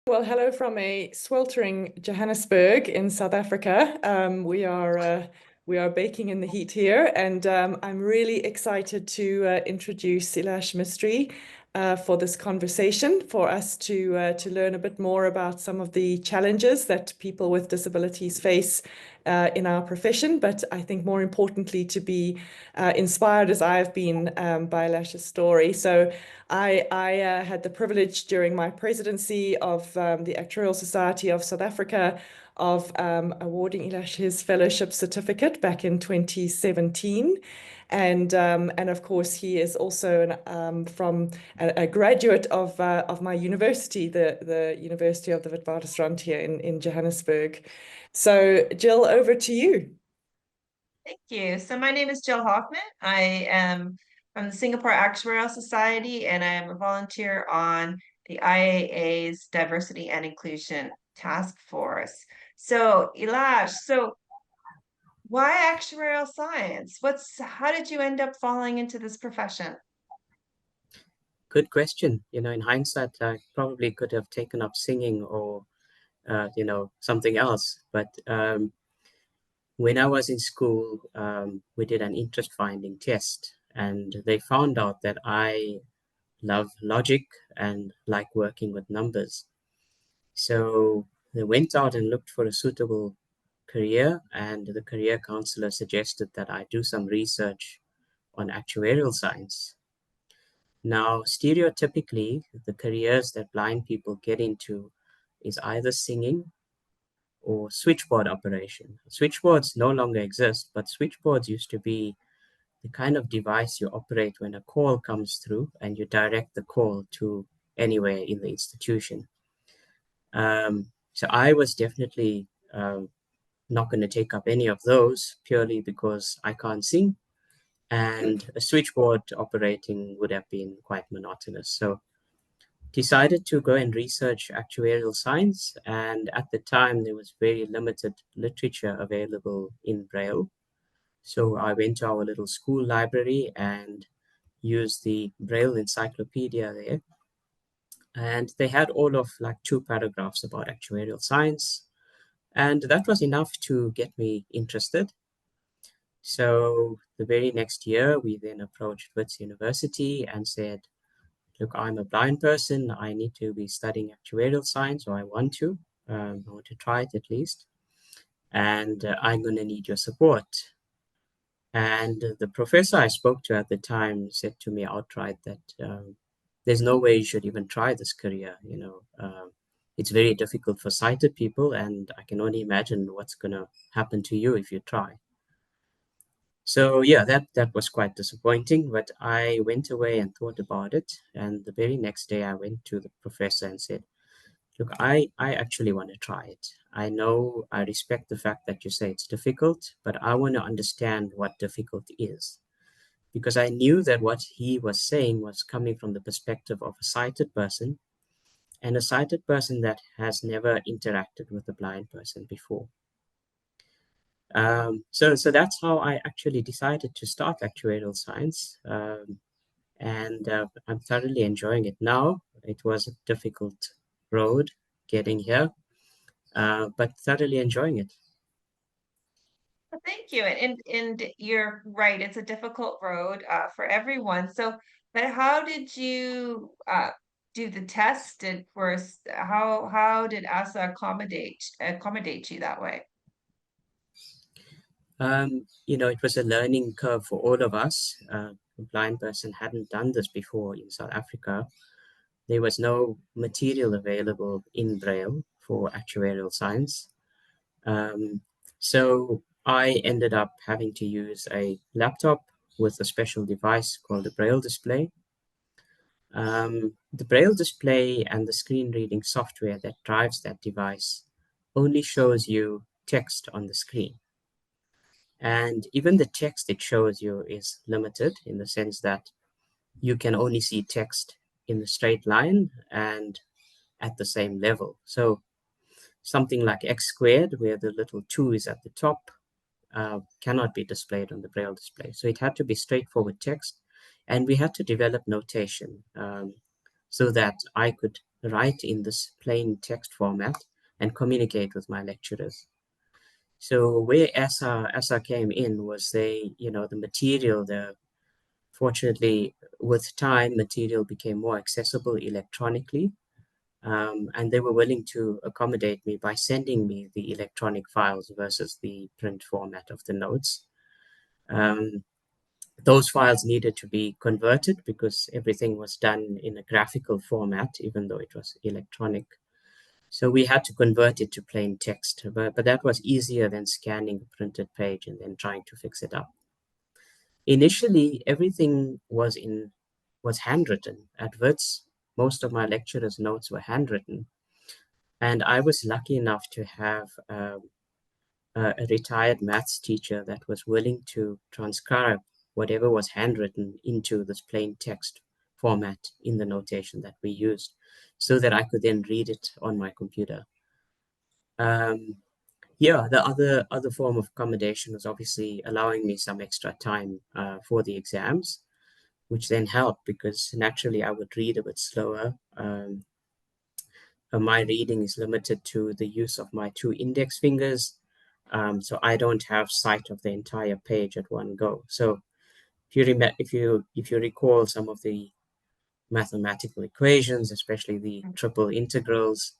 Well, hello from a sweltering Johannesburg in South Africa. We are baking in the heat here, and I'm really excited to introduce Elash Mistry for this conversation, for us to learn a bit more about some of the challenges that people with disabilities face in our profession. But I think more importantly, to be inspired as I've been by Elash's story. So I had the privilege during my presidency of the Actuarial Society of South Africa of awarding Elash his fellowship certificate back in 2017. And of course, he is also from a graduate of my university, the University of the Witwatersrand here in Johannesburg. So, Jill, over to you. Thank you. So my name is Jill Hoffman. I am from the Singapore Actuarial Society, and I am a volunteer on the IAA's Diversity and Inclusion Task Force. So Elash, why actuarial science? How did you end up falling into this profession? Good question. In hindsight, I probably could have taken up singing or, something else. But when I was in school, we did an interest finding test, and they found out that I love logic and like working with numbers. So they went out and looked for a suitable career, and the career counselor suggested that I do some research on actuarial science. Now, stereotypically, the careers that blind people get into is either singing or switchboard operation. Switchboards no longer exist, but switchboards used to be the kind of device you operate when a call comes through and you direct the call to anywhere in the institution. So I was definitely not going to take up any of those purely because I can't sing, and a switchboard operating would have been quite monotonous. So decided to go and research actuarial science, and at the time there was very limited literature available in Braille. So I went to our little school library and used the Braille encyclopedia there, and they had all of like 2 paragraphs about actuarial science, and that was enough to get me interested. So the very next year we then approached Wits University and said, look, I'm a blind person. I need to be studying actuarial science, or I want to. I want to try it at least. And I'm going to need your support. And the professor I spoke to at the time said to me outright that there's no way you should even try this career. It's very difficult for sighted people, and I can only imagine what's going to happen to you if you try. So yeah, that was quite disappointing, but I went away and thought about it. And the very next day I went to the professor and said, look, I actually want to try it. I know I respect the fact that you say it's difficult, but I want to understand what difficult is. Because I knew that what he was saying was coming from the perspective of a sighted person, and a sighted person that has never interacted with a blind person before. So that's how I actually decided to start actuarial science, and I'm thoroughly enjoying it now. It was a difficult road getting here, but thoroughly enjoying it. Well, thank you. And you're right, it's a difficult road for everyone. But how did you do the test? How did ASA accommodate you that way? It was a learning curve for all of us. A blind person hadn't done this before in South Africa. There was no material available in Braille for actuarial science. So I ended up having to use a laptop with a special device called a Braille display. The Braille display and the screen reading software that drives that device only shows you text on the screen. And even the text it shows you is limited in the sense that you can only see text in the straight line and at the same level. So something like x squared, where the little 2 is at the top, cannot be displayed on the Braille display. So it had to be straightforward text, and we had to develop notation so that I could write in this plain text format and communicate with my lecturers. So where ESSA came in was the material, fortunately, with time, material became more accessible electronically. And they were willing to accommodate me by sending me the electronic files versus the print format of the notes. Those files needed to be converted because everything was done in a graphical format, even though it was electronic. So we had to convert it to plain text, but that was easier than scanning a printed page and then trying to fix it up. Initially, everything was handwritten. At Wits, most of my lecturers' notes were handwritten. And I was lucky enough to have a retired maths teacher that was willing to transcribe whatever was handwritten into this plain text format in the notation that we used, so that I could then read it on my computer. Yeah, the other form of accommodation was obviously allowing me some extra time for the exams, which then helped because naturally I would read a bit slower. My reading is limited to the use of my 2 index fingers, so I don't have sight of the entire page at one go. So if you recall some of the mathematical equations, especially the triple integrals,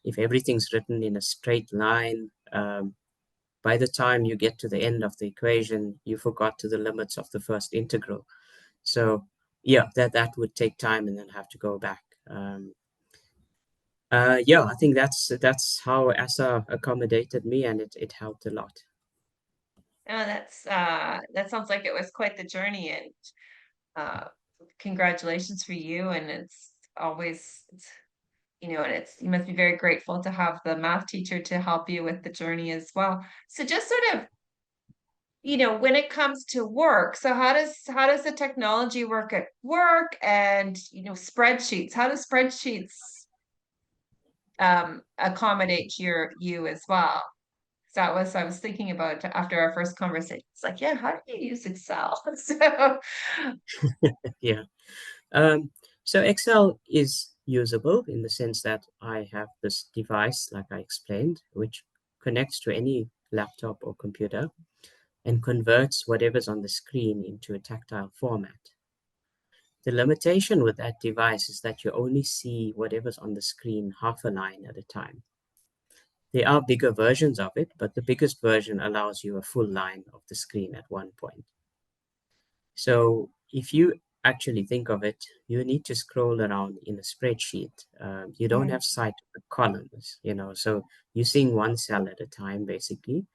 if everything's written in a straight line, by the time you get to the end of the equation, you forgot to the limits of the first integral. So yeah, that would take time and then have to go back. Yeah, I think that's how ESSA accommodated me, and it helped a lot. Oh, that sounds like it was quite the journey, and congratulations for you. And it's always, and you must be very grateful to have the math teacher to help you with the journey as well. So just sort of, when it comes to work, so how does the technology work at work, and spreadsheets? How do spreadsheets accommodate you as well? That was I was thinking about after our first conversation. It's like, yeah, how do you use Excel? So Yeah. Um, so Excel is usable in the sense that I have this device, like I explained, which connects to any laptop or computer and converts whatever's on the screen into a tactile format. The limitation with that device is that you only see whatever's on the screen half a line at a time. There are bigger versions of it, but the biggest version allows you a full line of the screen at one point. So if you actually think of it, you need to scroll around in a spreadsheet. You don't have sight of the columns, so you're seeing one cell at a time, basically.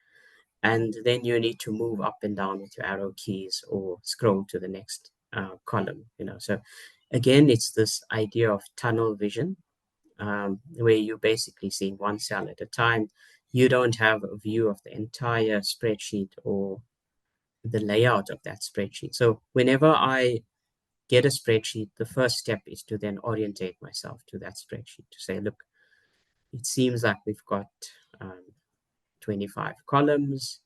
And then you need to move up and down with your arrow keys or scroll to the next column, So again, it's this idea of tunnel vision, where you're basically seeing one cell at a time. You don't have a view of the entire spreadsheet or the layout of that spreadsheet. So whenever I get a spreadsheet, the first step is to then orientate myself to that spreadsheet to say, look, it seems like we've got 25 columns.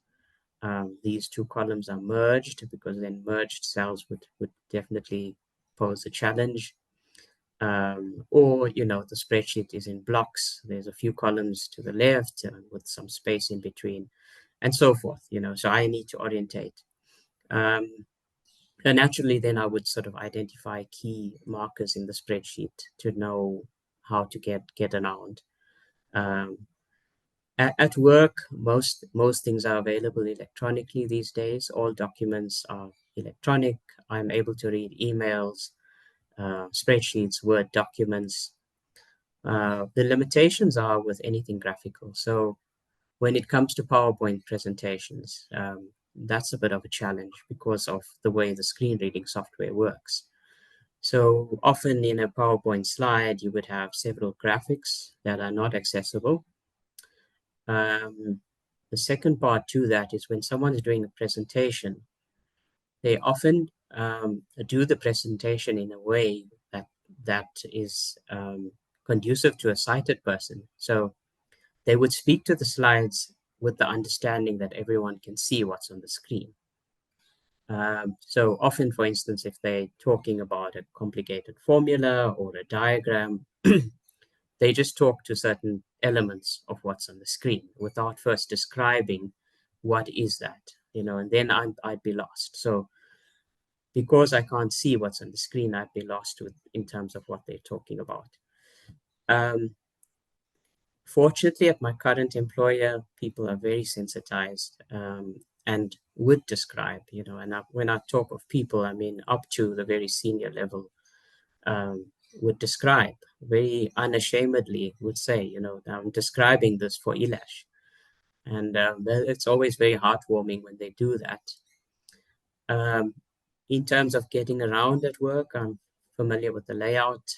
These 2 columns are merged, because then merged cells would definitely pose a challenge. Or, the spreadsheet is in blocks. There's a few columns to the left with some space in between, and so forth, so I need to orientate. And naturally, then I would sort of identify key markers in the spreadsheet to know how to get around. At work, most things are available electronically these days. All documents are electronic. I'm able to read emails, spreadsheets, Word documents. The limitations are with anything graphical. So when it comes to PowerPoint presentations, that's a bit of a challenge because of the way the screen reading software works. So often in a PowerPoint slide, you would have several graphics that are not accessible. The second part to that is when someone is doing a presentation, they often do the presentation in a way that is conducive to a sighted person. So they would speak to the slides with the understanding that everyone can see what's on the screen. So often, for instance, if they're talking about a complicated formula or a diagram, they just talk to certain elements of what's on the screen without first describing what is that, and then I'd be lost. So because I can't see what's on the screen, I'd be lost in terms of what they're talking about. Fortunately, at my current employer, people are very sensitized and would describe, and when I talk of people, I mean up to the very senior level, would describe very unashamedly, would say, I'm describing this for Elash. And it's always very heartwarming when they do that. In terms of getting around at work, I'm familiar with the layout.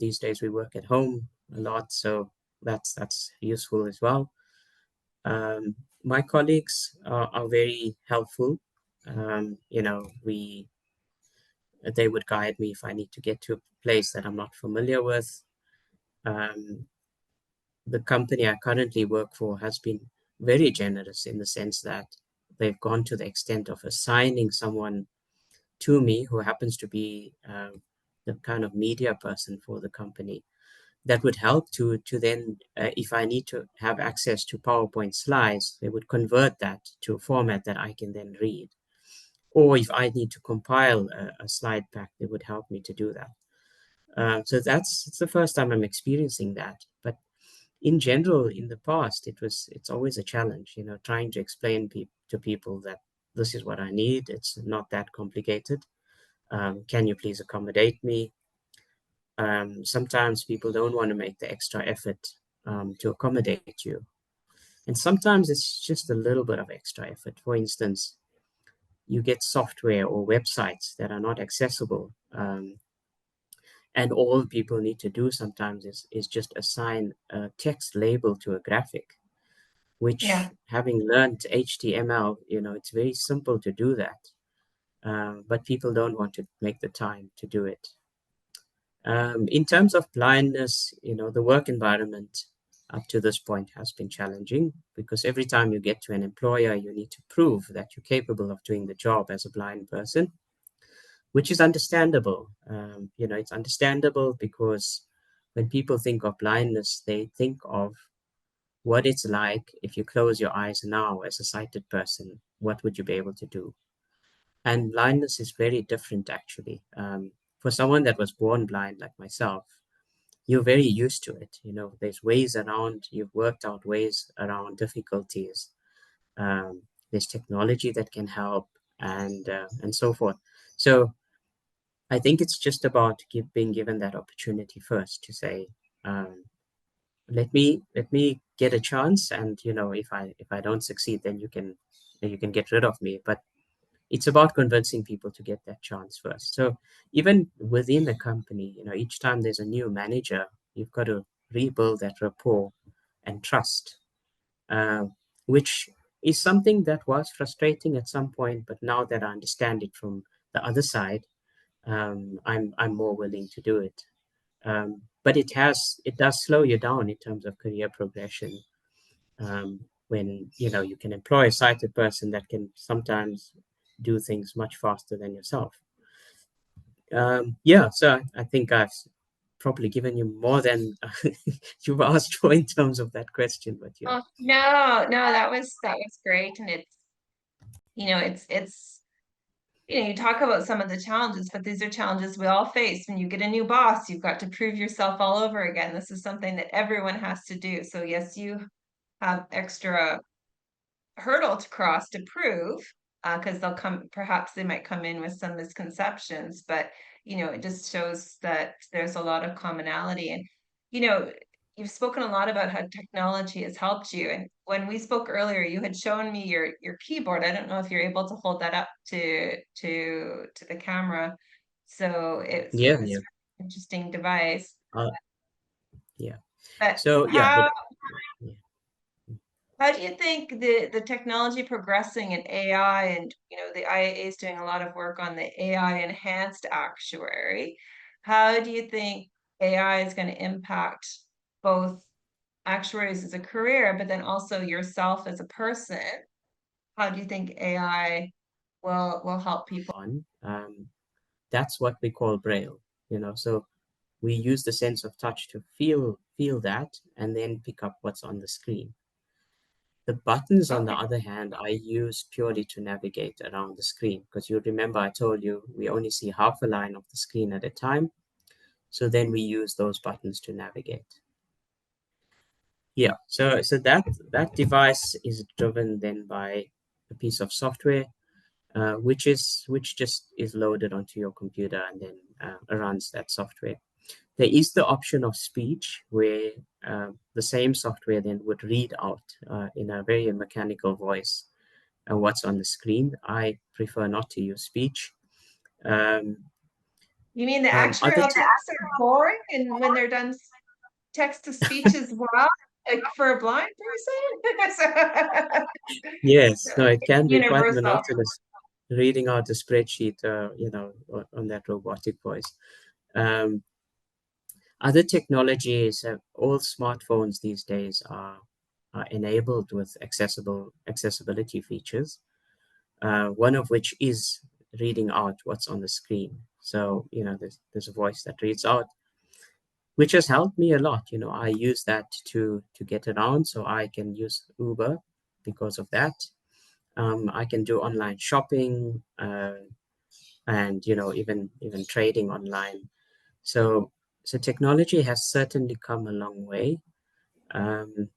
These days we work at home a lot, so that's useful as well. My colleagues are very helpful. They would guide me if I need to get to a place that I'm not familiar with. The company I currently work for has been very generous in the sense that they've gone to the extent of assigning someone to me who happens to be the kind of media person for the company that would help to then, if I need to have access to PowerPoint slides, they would convert that to a format that I can then read. Or if I need to compile a slide pack, they would help me to do that. So it's the first time I'm experiencing that. But in general, in the past, it's always a challenge, trying to explain to people that this is what I need. It's not that complicated. Can you please accommodate me? Sometimes people don't want to make the extra effort to accommodate you. And sometimes it's just a little bit of extra effort. For instance, you get software or websites that are not accessible. And all people need to do sometimes is just assign a text label to a graphic, which having learned HTML, it's very simple to do that. But people don't want to make the time to do it. In terms of blindness, the work environment up to this point has been challenging because every time you get to an employer, you need to prove that you're capable of doing the job as a blind person, which is understandable. It's understandable because when people think of blindness, they think of what it's like if you close your eyes now as a sighted person, what would you be able to do? And blindness is very different, actually. For someone that was born blind like myself, you're very used to it. There's ways around, you've worked out ways around difficulties. There's technology that can help and so forth. So I think it's just about being given that opportunity first to say, let me get a chance. And, if I don't succeed, then you can get rid of me. But it's about convincing people to get that chance first. So even within the company, each time there's a new manager, you've got to rebuild that rapport and trust, which is something that was frustrating at some point. But now that I understand it from the other side, I'm more willing to do it. But it does slow you down in terms of career progression. When you can employ a sighted person that can sometimes do things much faster than yourself. So I think I've probably given you more than you've asked for in terms of that question, but yeah. Oh, no, that was great. And it's you talk about some of the challenges, but these are challenges we all face. When you get a new boss, you've got to prove yourself all over again. This is something that everyone has to do. So yes, you have extra hurdle to cross to prove, because perhaps they might come in with some misconceptions, but it just shows that there's a lot of commonality. And you've spoken a lot about how technology has helped you. And when we spoke earlier, you had shown me your keyboard. I don't know if you're able to hold that up to the camera. So it's Yeah. an interesting device. Yeah. But So yeah. how do you think the technology progressing in AI, and the IAA is doing a lot of work on the AI enhanced actuary? How do you think AI is going to impact both actuaries as a career, but then also yourself as a person? How do you think AI will help people? That's what we call Braille. So we use the sense of touch to feel that and then pick up what's on the screen. The buttons, on the Okay. other hand, I use purely to navigate around the screen, because you remember I told you we only see half a line of the screen at a time. So then we use those buttons to navigate. Yeah, so that device is driven then by a piece of software, which just is loaded onto your computer and then runs that software. There is the option of speech, where the same software then would read out in a very mechanical voice what's on the screen. I prefer not to use speech. Um, You mean the other actuarial texts are boring, and when they're done text to speech as well, like for a blind person? Yes, no, it can be quite Universal. monotonous reading out a spreadsheet, on that robotic voice. Um, Other technologies, all smartphones these days are enabled with accessibility features. One of which is reading out what's on the screen. So, there's a voice that reads out, which has helped me a lot. I use that to get around, so I can use Uber because of that. I can do online shopping, and even trading online. So technology has certainly come a long way. Um,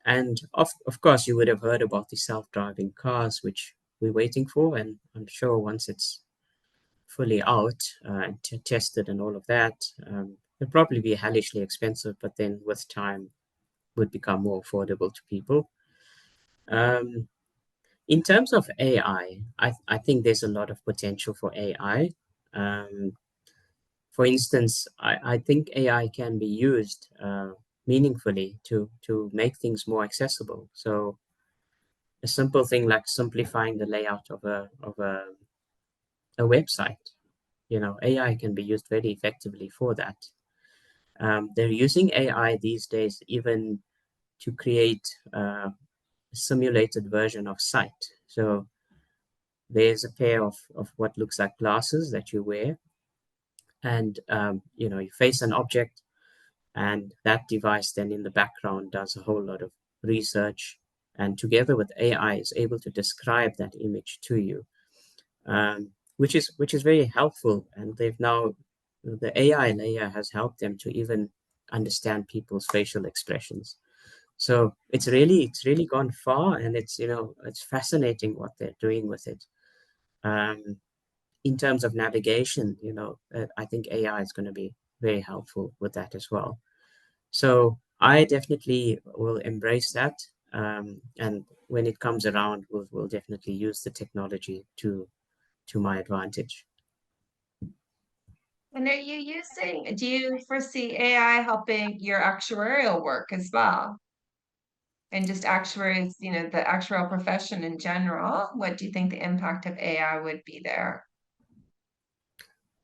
and of course, you would have heard about the self-driving cars, which we're waiting for, and I'm sure once it's fully out and tested and all of that, it'll probably be hellishly expensive, but then with time would become more affordable to people. Um, in terms of AI, I think there's a lot of potential for AI. Um, for instance, I think AI can be used meaningfully to make things more accessible. So a simple thing like simplifying the layout of a website, AI can be used very effectively for that. They're using AI these days even to create a simulated version of sight. So there's a pair of what looks like glasses that you wear, and you face an object, and that device then in the background does a whole lot of research, and together with AI is able to describe that image to you, which is very helpful. And they've now, the AI layer has helped them to even understand people's facial expressions. So it's really gone far, and it's fascinating what they're doing with it. Um, in terms of navigation, I think AI is going to be very helpful with that as well. So I definitely will embrace that. And when it comes around, we'll definitely use the technology to my advantage. And do you foresee AI helping your actuarial work as well? And just actuaries, the actuarial profession in general, what do you think the impact of AI would be there?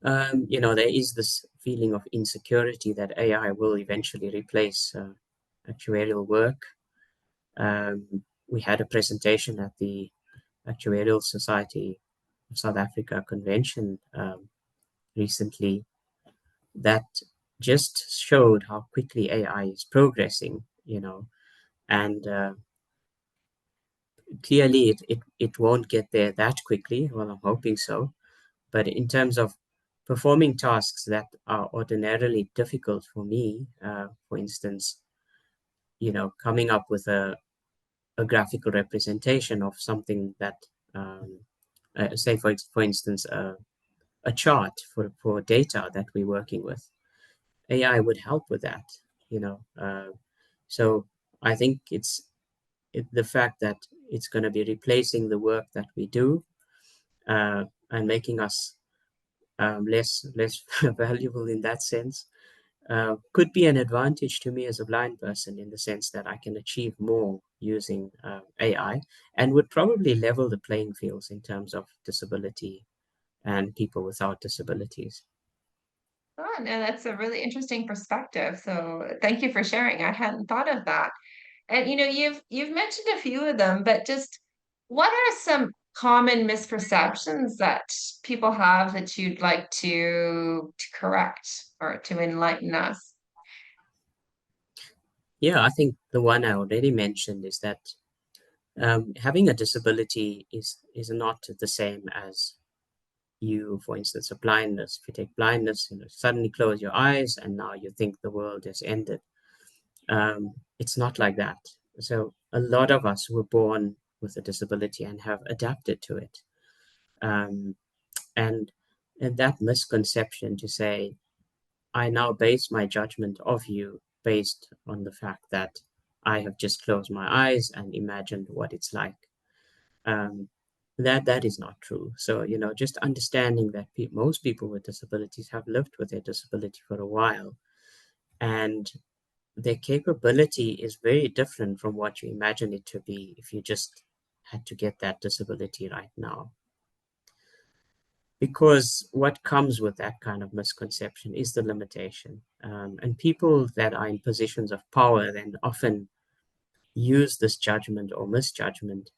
There is this feeling of insecurity that AI will eventually replace actuarial work. We had a presentation at the Actuarial Society of South Africa convention recently that just showed how quickly AI is progressing, and clearly it won't get there that quickly. Well, I'm hoping so. But in terms of performing tasks that are ordinarily difficult for me, for instance, coming up with a graphical representation of something that, say, for instance, a chart for data that we're working with, AI would help with that, you know. So I think the fact that it's going to be replacing the work that we do, and making us less valuable in that sense, could be an advantage to me as a blind person, in the sense that I can achieve more using AI, and would probably level the playing fields in terms of disability and people without disabilities. Oh, no, that's a really interesting perspective. So thank you for sharing. I hadn't thought of that. And you've mentioned a few of them, but just what are some common misperceptions that people have that you'd like to correct or to enlighten us? Yeah, I think the one I already mentioned is that having a disability is not the same as you, for instance, a blindness. If you take blindness, suddenly close your eyes and now you think the world has ended. It's not like that. So a lot of us were born with a disability and have adapted to it. Um, and and that misconception to say, I now base my judgment of you based on the fact that I have just closed my eyes and imagined what it's like. Um, that is not true. So, just understanding that most people with disabilities have lived with their disability for a while, and their capability is very different from what you imagine it to be if you just had to get that disability right now. Because what comes with that kind of misconception is the limitation. And people that are in positions of power then often use this judgment or misjudgment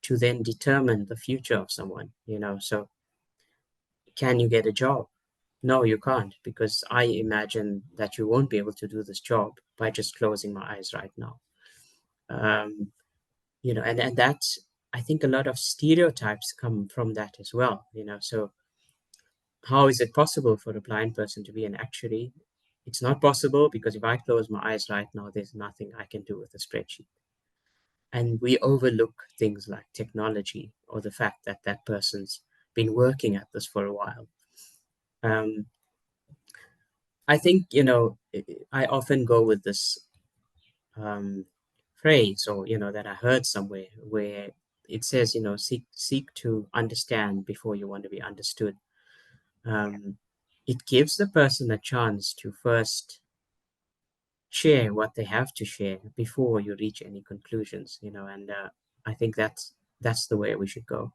to then determine the future of someone. So can you get a job? No, you can't, because I imagine that you won't be able to do this job by just closing my eyes right now. And that's, I think a lot of stereotypes come from that as well. So how is it possible for a blind person to be an actuary? It's not possible, because if I close my eyes right now, there's nothing I can do with a spreadsheet. And we overlook things like technology or the fact that that person's been working at this for a while. I think, I often go with this phrase, or, that I heard somewhere, where it says, seek to understand before you want to be understood. It gives the person a chance to first share what they have to share before you reach any conclusions, and I think that's the way we should go.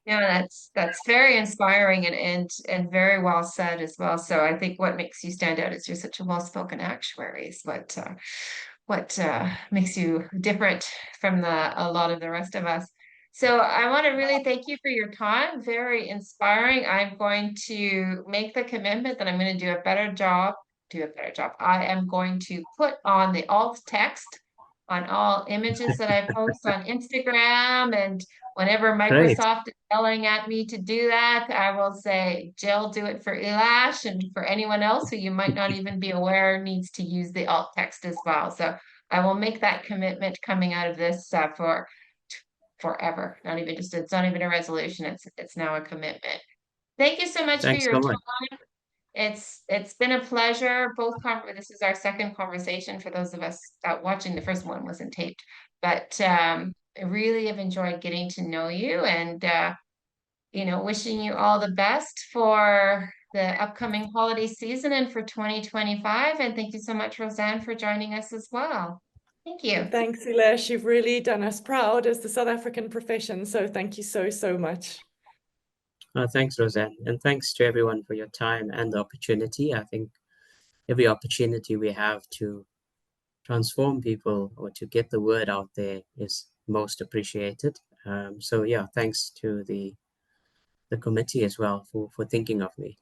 Yeah, that's very inspiring and very well said as well. So I think what makes you stand out is you're such a well-spoken actuary is what makes you different from a lot of the rest of us. So I want to really thank you for your time. Very inspiring. I'm going to make the commitment that I'm going to do a better job. Do a better job. I am going to put on the alt text on all images that I post on Instagram, and whenever Great. Microsoft is yelling at me to do that, I will say, Jill, do it for Elash, and for anyone else who you might not even be aware needs to use the alt text as well. So I will make that commitment coming out of this for forever. Not even just, it's not even a resolution. It's now a commitment. Thank you so much for Thanks your so time. much. It's been a pleasure. This is our second conversation for those of us watching. The first one wasn't taped, but I really have enjoyed getting to know you, and wishing you all the best for the upcoming holiday season and for 2025. And thank you so much, Roseanne, for joining us as well. Thank you. Thanks, Elash. You've really done us proud as the South African profession. So thank you so, so much. Thanks, Roseanne. And thanks to everyone for your time and the opportunity. I think every opportunity we have to transform people or to get the word out there is most appreciated. So yeah, thanks to the committee as well for thinking of me.